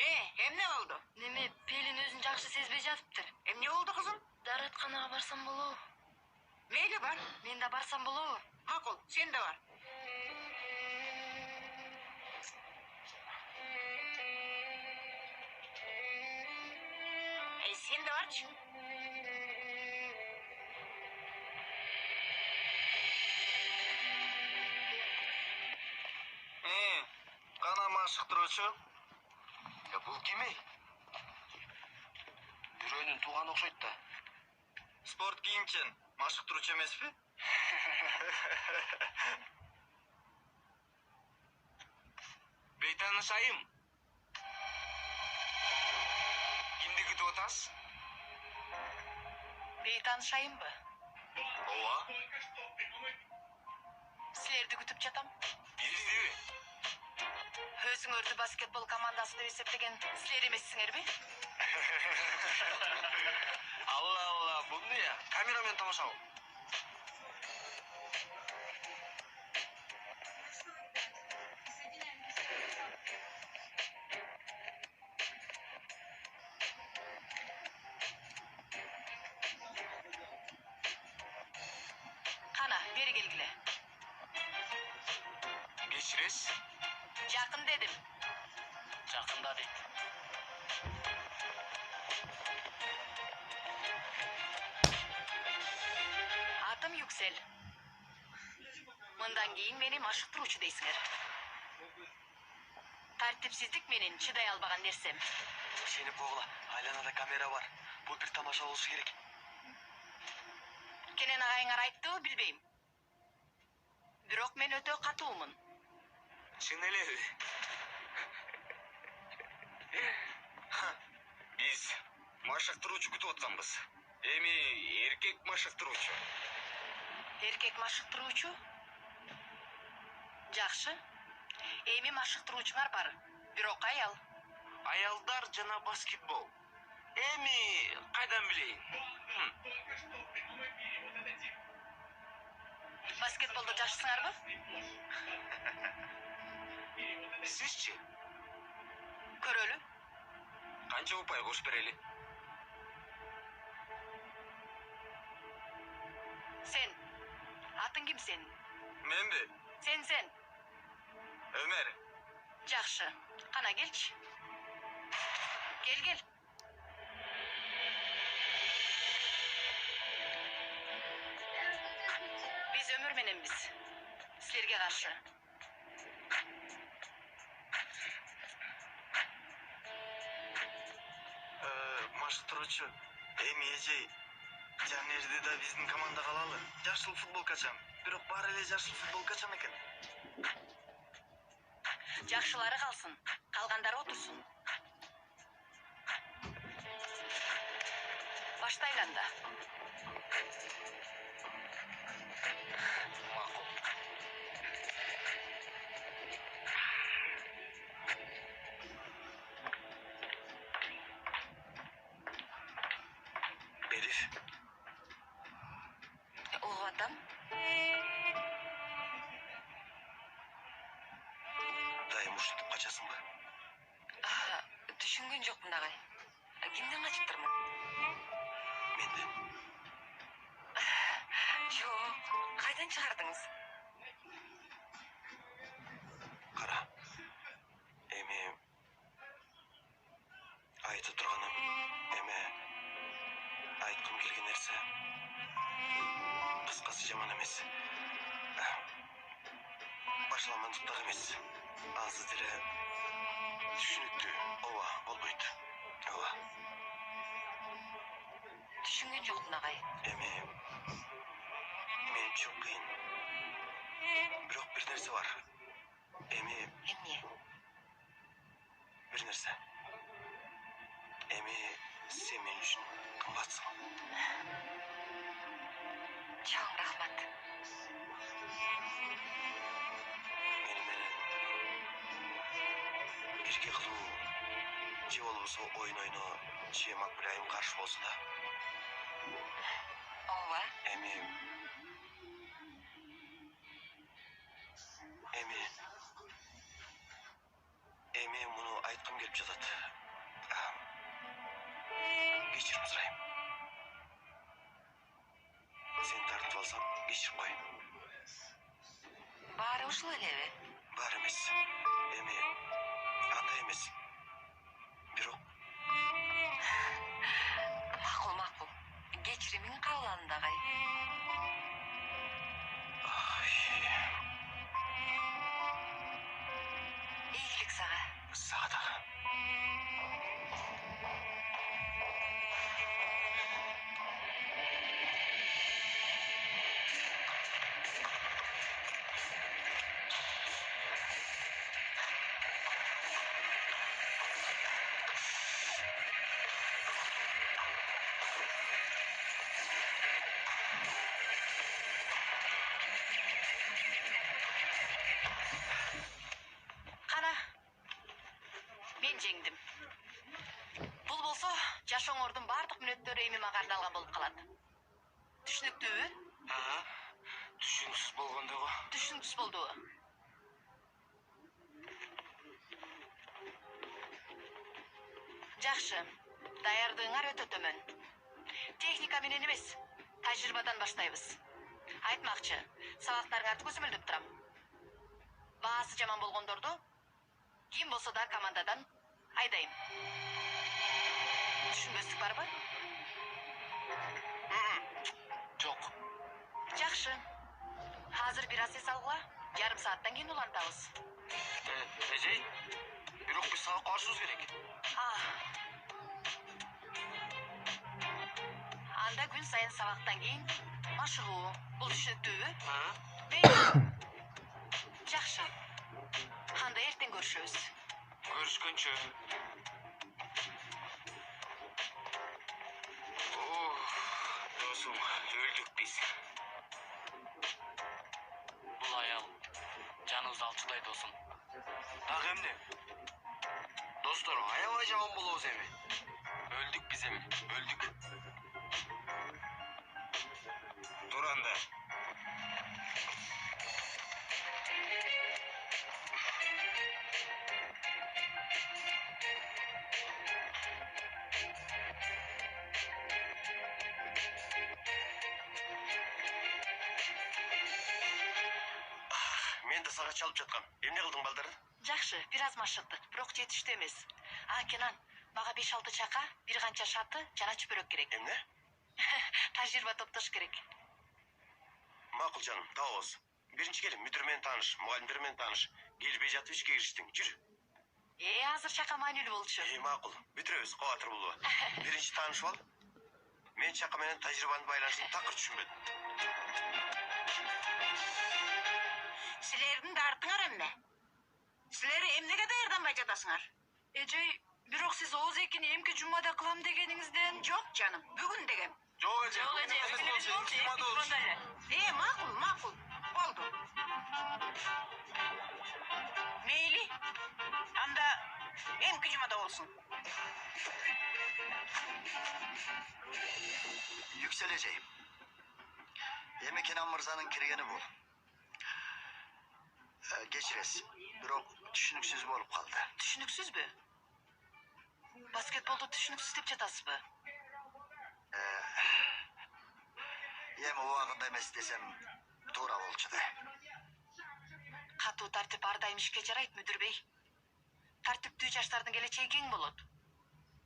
Эмне болду? неме Пелин өзүн жакшы сезбей жатыптыр. Эмне болду кызым? Дааратканага барсам болобу? Мейли бар. Мен да барсам болобу? Макул, сен де бар. Сен де барчы. Кана машыктыруучу? Бул ким эй? Жүрө Көйнүн тууган окшойт да. Спорт кийимчен машыктыруучу эмеспи? Бейтанышайым. Кимди күтүп атасыз? Бейтанышайымбы? Ооба. Силерди күтүп жатам. Биздиби? Өзүңөрдү баскетбол командасы деп эсептеген силер эмессиңерби? Алла, бул эмне? Камерамен тамашабы? Кана, бери келгиле. Кечиресиз? Жакын дедим. Жакында дейт. Атым Юксел. Мындан кийин мени машыктыруучу дейсиңер. Тартипсиздик менин чыдай албаган нерсем. Сени когула, айланада камера бар. Бул бир тамаша болушу керек. Кенен агайыңар айттыбы билбейм. Бирок мен өтө катуумун. Чын элеби? Биз машыктыруучу күтүп атканбыз. Эми эркек машыктыруучу. Эркек машыктыруучу? Жакшы. Эми машыктыруучуңар бар. Бирок аял. Аялдар жана баскетбол. Эми кайдан билейин? Баскетболдо жашсыңарбы? Сизчи? Көрөлү. Канча упай кош берели? Сен. Атың ким сен? Менби? Сен. Өмер. Жакшы. Кана келчи. Кел. Биз өмүр мененбиз. Силерге каршы. Машыктыруучу. Эми эжей Жанерди да биздин командага алалы. Жашыл футболкачам. Бирок баары эле жашыл футболкачам экен. Жакшылары калсын. Калгандары отурсун. Баштайлы анда. Макул. Бериш. Угуп атам. Дайым ушинтип качасыңбы? Түшүнгөн жокмун агай. Кимден качыптырмын? Менден. Жок. Кайдан чыгардыңыз? Кара. Эми айта турганым эме айткым келген нерсе кыскасы жаман эмес. Башаламандык эмес. Азыр деле түшүнүктүү. Ооба, болбойт. Ооба. Түшүнгөн жокмун агай. Эми мен үчүн кыйын. Бирок бир нерсе бар. Эми Эмне? бир нерсе. Эми сен мен үчүн кымбатсың. Чоң рахмат. Мени менен бирге кылуу же болбосо оюн ойноо же Макбул айым каршы болсо да. Ооба. Эми муну айткым келип жатат. Кечирим сурайм. Сен тартып алсам кечирип кой. Баары ушул элеби? Бар эмес. Эми андай эмес. Бирок Макул. Кечиримиң кабыл алынды агай. Ийгилик сага. сага дагы. жеңдим. Бул болсо жашооңордун бардык мүнөттөрү эми мага арналган болуп калат. Түшүнүктүүбү? Түшүнүксүз болгондойго. Түшүнүксүз болдубу? Жакшы. Даярдыгыңар өтө төмөн. Техника менен эмес, тажрыйбадан баштайбыз. Айтмакчы, сабактарыңарды көзөмөлдөп турам. Баасы жаман болгондорду ким болсо да командадан айдайм. Түшүнбөстүк барбы? Жок. Жакшы. Азыр бир аз эс алгыла, жарым сааттан кийин улантабыз. Эжей, бирок биз сабакка барышыбыз керек. Анда күн сайын сабактан кийин машыгуу. Бул түшүнүктүүбү? Жакшы. Анда эртең көрүшөбүз. Көрүшкөнчө. Досум, өлдүк биз. Бул аял жаныбызды алчудай досум. Так эмне? Достор, аябай жаман болобуз эми. Өлдүк биз эми, өлдүк. Тур анда. Мен да сага чалып жаткам. Эмне кылдың балдар? Жакшы, бир аз машыктык, бирок жетиштүү эмес. Кенан, мага 5-6 чака, бир канча шаты жана чүпөрөк керек. Эмне? Тажрыйба топтош керек. Макул жаным, табабыз. Биринчи келип мүдүр менен тааныш, мугалимдер менен тааныш. Келбей жатып ишке кириштиң. Жүр. Азыр чака маанилүү болчу. Макул. Бүтүрөбүз, кабатыр болбо. Биринчи таанышып ал. Мен чака менен тажрыйбанын байланышын такыр түшүнбөдүм. Силердин дартыңар эмне? Силер эмнеге даярданбай жатасыңар? Эжей, бирок сиз ооз экини эмки жумада кылам дегениңизден... Жок, жаным, бүгүн дегем. Жок эже. Макул. Болду. Мейли. Анда эмки жумада болсун. Yüksel эжей. Эми Кенан мырзанын киргени бул. Кечиресиз, бирок түшүнүксүз болуп калды. Түшүнүксүзбү? Баскетболду түшүнүксүз деп жатасызбы? Эми убагында эмес десем туура болчу да. Катуу тартип ар дайым ишке жарайт, мүдүр бей. Тартиптүү жаштардын келечеги кең болот.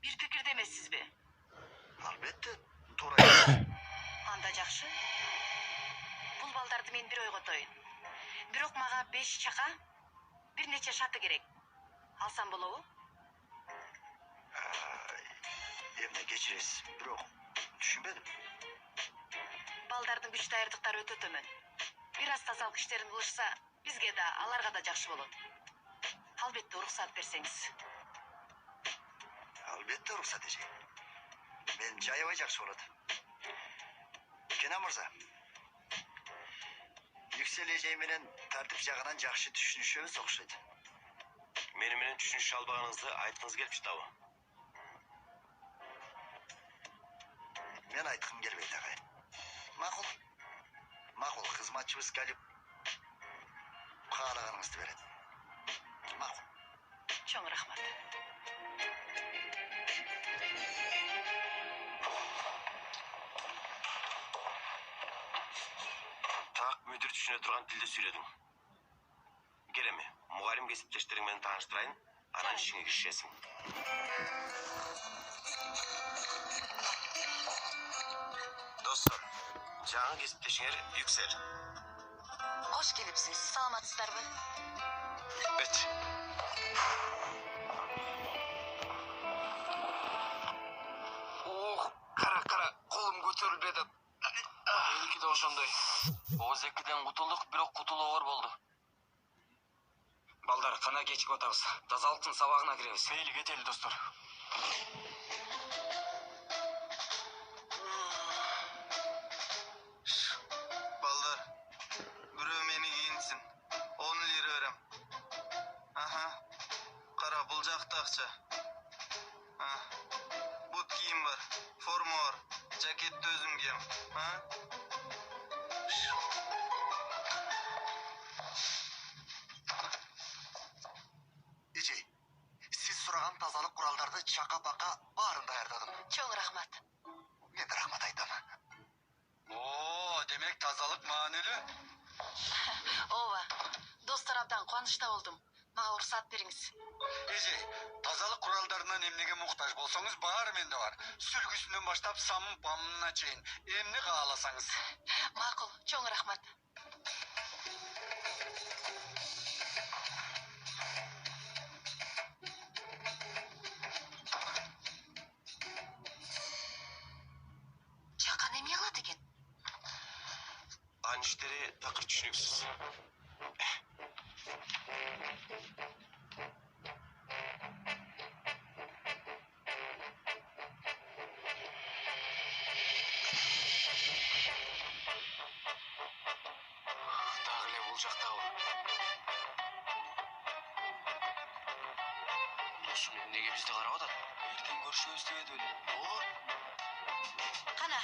Бир пикирде эмессизби? Албетте, туура. Анда жакшы. Бул балдарды мен бир ойготоюн. Бирок мага 5 чака, бир нече шаты керек. Алсам болобу? Эмне кечиресиз, бирок түшүнбөдүм. Балдардын күч даярдыктары өтө төмөн. Бир аз тазалык иштерин кылышса, бизге да, аларга да жакшы болот. Албетте уруксат берсеңиз. Албетте уруксат эжей. Менимче аябай жакшы болот. Кенан мырза, Yüksel эжей менен тартип жагынан жакшы түшүнүшөбүз окшойт. Мени менен түшүнүшө албаганыңызды айткыңыз келип жатабы? Мен айткым келбейт агай. Макул, кызматчыбыз келип каалаганыңызды берет. Макул. Чоң рахмат. Так, мүдүр түшүнө турган тилде сүйлөдүң. Кел эми, мугалим кесиптештериң менен тааныштырайын, анан ишиңе киришесиң. Достор, жаңы кесиптешиңер Yüksel. Кош келипсиз. Саламатсыздарбы? Өт. Кара, колум көтөрүлбөдү. Меники да ошондой. Оозекиден кутулдук, бирок кутулуу оор болду. Балдар, кана кечип атабыз. Тазалыктын сабагына киребиз. Мейли, кетели, достор. Балдар, бирөө мени кийинсин. 10 лира берем. Кара, бул жакта акча. саған тазалық құралдарды чақа-пақа барын даярдадым. Чоң рахмат. Мен рахмат айтам. О, демек тазалық маанилүү. Ооба. Достор абдан кубанычта болдум. Мага уруксат бериңиз. Эже, тазалық құралдарынан эмнеге муктаж болсоңуз баары менде бар. Сүлгүсүнөн баштап самын-памына чейин эмне кааласаңыз. Макул, чоң рахмат. Жакан эмне кылат экен? Ан иштери такыр түшүнүксүз. Дагы эле бул жактабы? Досум эмнеге бизди карап атат? Эртең көрүшөбүз дебеди беле. Оор. Кана,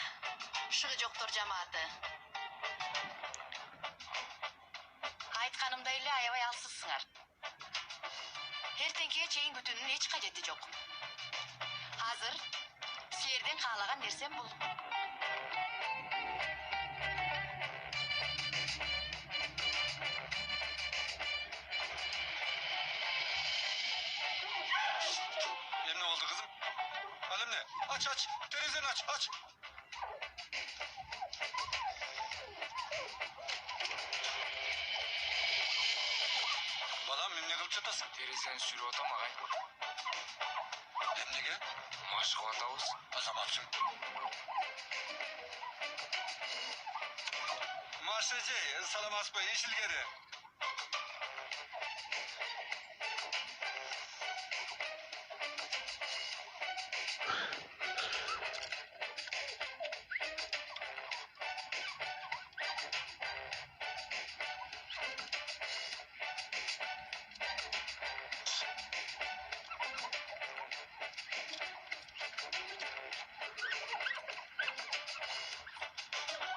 шыгы жоктор жамааты. Айтканымдай эле аябай алсызсыңар. Эртеңкиге чейин күтүүнүн эч кажети жок. Азыр силерден каалаган нерсем бул. Emne oldu kızım? Al emne. Aç aç. Terezeni aç aç. Balam emne kılıp жатасың? Терезени сүрүп атам агай. Эмнеге? Маш кылып атабыз. Азаматсың. Маш эже, саламатсызбы? Иш илгери.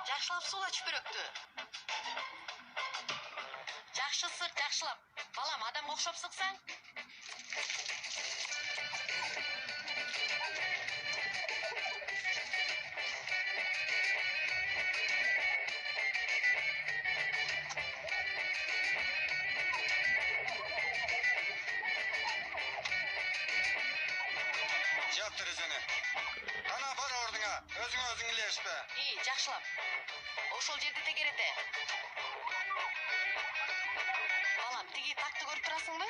Жакшылап сула чүпөрөктү. Жакшы сык, жакшылап. Балам, адамга окшоп сыксаң. Жап терезени. Ана бар ордуңа. Өзүңө өзүң илешпе. Жакшылап. Ошол жерде тегерете. Балам, тиги такты көрүп турасыңбы?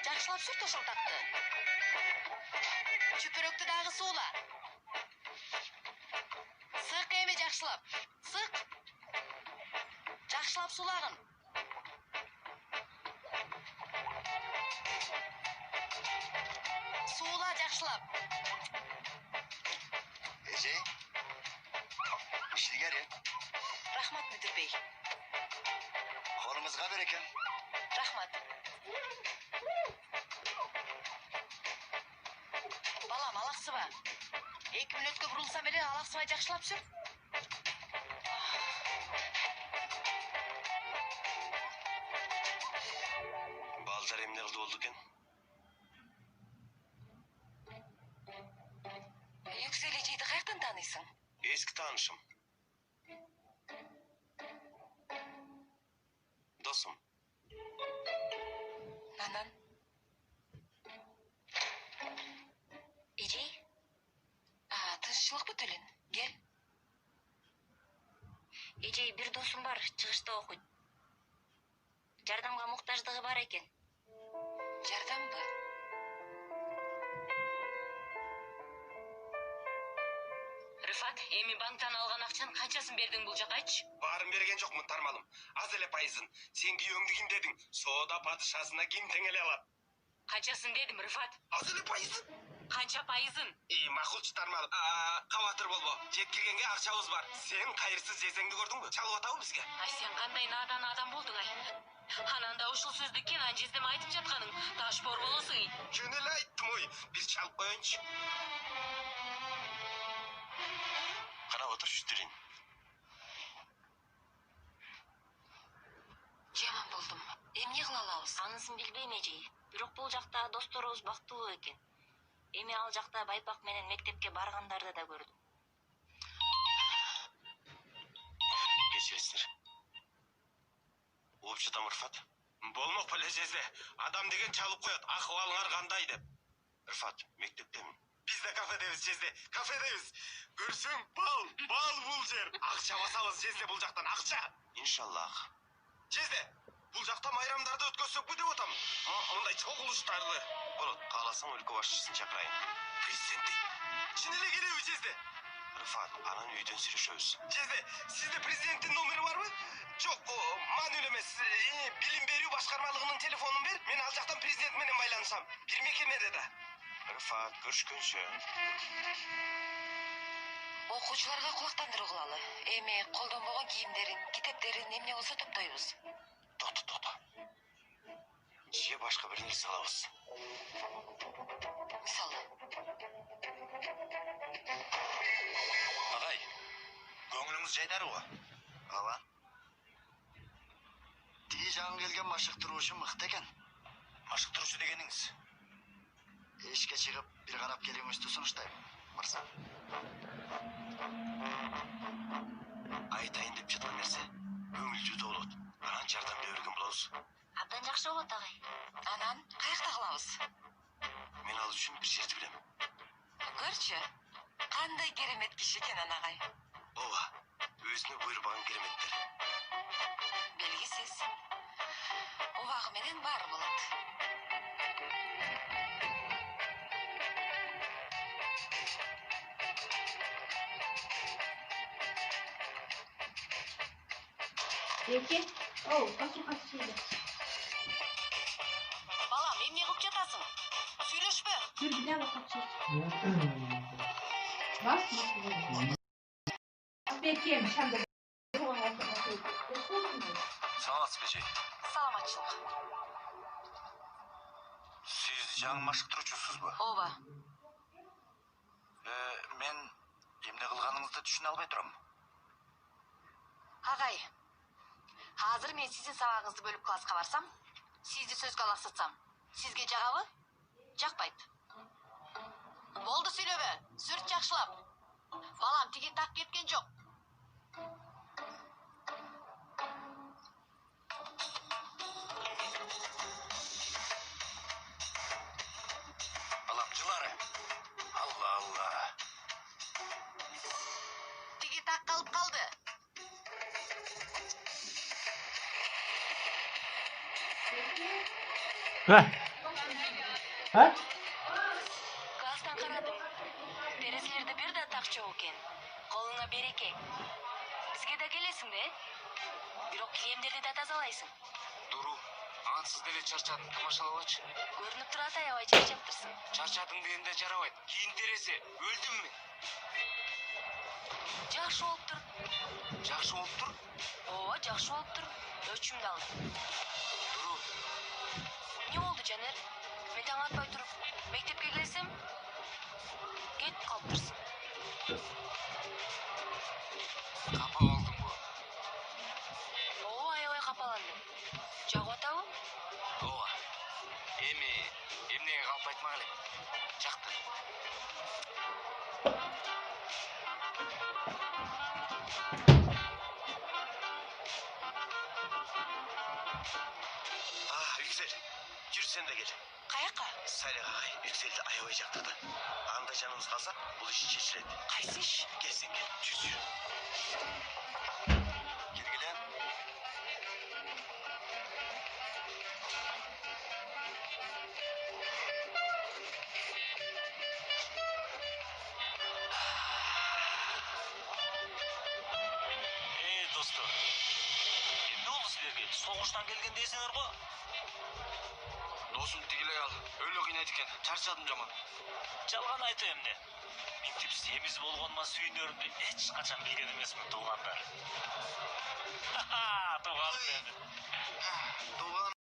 Жакшылап сүрт ошол такты. Чүпөрөктү дагы суула. Сык эми жакшылап. Сык. Жакшылап суулагын. Суула жакшылап. Эже, иш илгери. Рахмат, мүдүр бей. Колуңузга береке. Рахмат. Балам, алаксыба. 2 мүнөткө бурулсам эле алаксыбай жакшылап сүр. Балдар эмне кылды болду экен? Yüksel Ece'yi kayaktan tanıysın? Eski tanışım. Dostum. Nanan. Ece? Tınççılık bu tülün. Gel. Ece, bir dostum var. Çıkışta okuydu. Жардамга муктаждыгы бар экен. Жардамбы? Рыфат, эми банктан алган акчанын канчасын бердиң бул жака айтчы? Баарын берген жокмун тармалым. Аз эле пайызын. Сен күйөөңдү ким дедиң? Соода падышасына ким тең эле алат? Канчасын дедим, Рыфат? Аз эле пайызын. Канча пайызын? Макулчу тармалым. Кабатыр болбо. Жеткиргенге акчабыз бар. Сен кайрсыз жесеңди көрдүңбү? Чалып атабы бизге? Ай, сен кандай надан адам болдуң, ай. Ананда ушул сөздү Кенан жездеме айтып жатканың ташбор болосуң ит. Жөн эле айттым ой. Бир чалып коеюнчу. Карап отурчу Дирин. Жаман болдум. Эмне кыла алабыз? Анысын билбейм, Эжей. Бирок бул жакта досторубуз бактылуу экен. Эми ал жакта байпак менен мектепке баргандарды да көрдүм. Кечиресиздер. Угуп жатам, Ырфат. Болмок беле жезде. Адам деген чалып коет. Акыбалыңар кандай деп. Ырфат, мектептемин. Биз да кафедебиз жезде. Кафедебиз. Көрсөң, бал бул жер. Акча басабыз жезде бул жактан, акча. Иншаллах. Жезде, бул жакта майрамдарды өткөзсөкпү деп атам. Мындай чогулуштарды. Болот, кааласаң өлкө башчысын чакырайын. Президентти. Чын эле келеби жезде? Рыфат, анан үйдөн сүйлөшөбүз. Жезде, сизде президенттин номери барбы? Жок, манүл эмес. Билим берүү башкармалыгынын телефонун бер. Мен ал жактан президент менен байланышам. Бир мекемеде да. Рыфат, көрүшкөнчө. Окуучуларга кулактандыруу кылалы. Эми колдонбогон кийимдерин, китептерин эмне болсо топтойбуз. Тото. Же башка бир нерсе кылабыз. Мисалы, Агай, көңүлүңүз жайдарбы? Ооба. Тиги жагын келген машыктыруучу мыкты экен. Машыктыруучу дегениңиз? Эшикке чыгып, бир карап келүүңүздү сунуштайм, мырза. Айтайын деп жаткан нерсе көңүлдүү болот. Анан жардам бере берген болобуз. абдан жакшы болот, агай. Анан каякта кылабыз? Мен ал үчүн бир жерди билем. Көрчү, кандай керемет киши экен агай. Ооба, өзүнө буйрбаган кереметтер. Белгисиз. Убагы менен баары болот. Эки. Качы. Балам, эмне кылып жатасың? Сүйлөшпө. Жүр, bir daha kачы. Бас. Бекем, шамда. Саламатсызбы, эже? Саламатчылык. Сиз жаңы машыктыруучусузбу? Ооба. Мен эмне кылганыңызды түшүнө албай турам. Агай, азыр мен сиздин сабагыңызды бөлүп класска барсам, сизди сөзгө алаксытсам, сизге жагабы? Жакпайт. Болду, сүйлөбө. Сүрт жакшылап. Балам, тиги так кеткен жок. Балам, жылары. Алла. Тиги так калып калды. Класстан карадым. Терезелерде бир да так жок экен. Колуңа береке. Бизге да келесиң да, Бирок киемдерди да тазалайсың. Дуру, ансыз деле чарчадың, тамашалабачы. Көрүнүп турат аябай чарчаптырсың. Чарчадың дегенде жарабайт. Кийин терезе, өлдүм мен. Жакшы болуптур. Жакшы болуптур. Ооба, жакшы болуптур. Өчүмдү алдым. Дуру, Не болду, Жанер? Мен таң атпай туруп, мектепке келсем, кетип калыптырсың. капа болдуңбу? Ооба, аябай капаландым. Жагып атабы? Ооба. Эмнеге калп айтмак элек? Жакты. Yüksel, жүр сен де кел. Каяка? Салих агай Yüкселди аябай жактырды. Анда жаныбыз калса, бул иш чечилет. Кайсы иш? Кел сен кел, жүр. Келгиле. Достор, эмне болду силерге? Согуштан келген дейсиңер го? Досум тигилей ал. Өлө кыйнайт экен. Чарчадым жаман. Жалган айтып эмне? Минтип семиз болгоныма сүйүнөрүмдү эч качан билген эмесмин, туугандар. Тууганым менин. Туган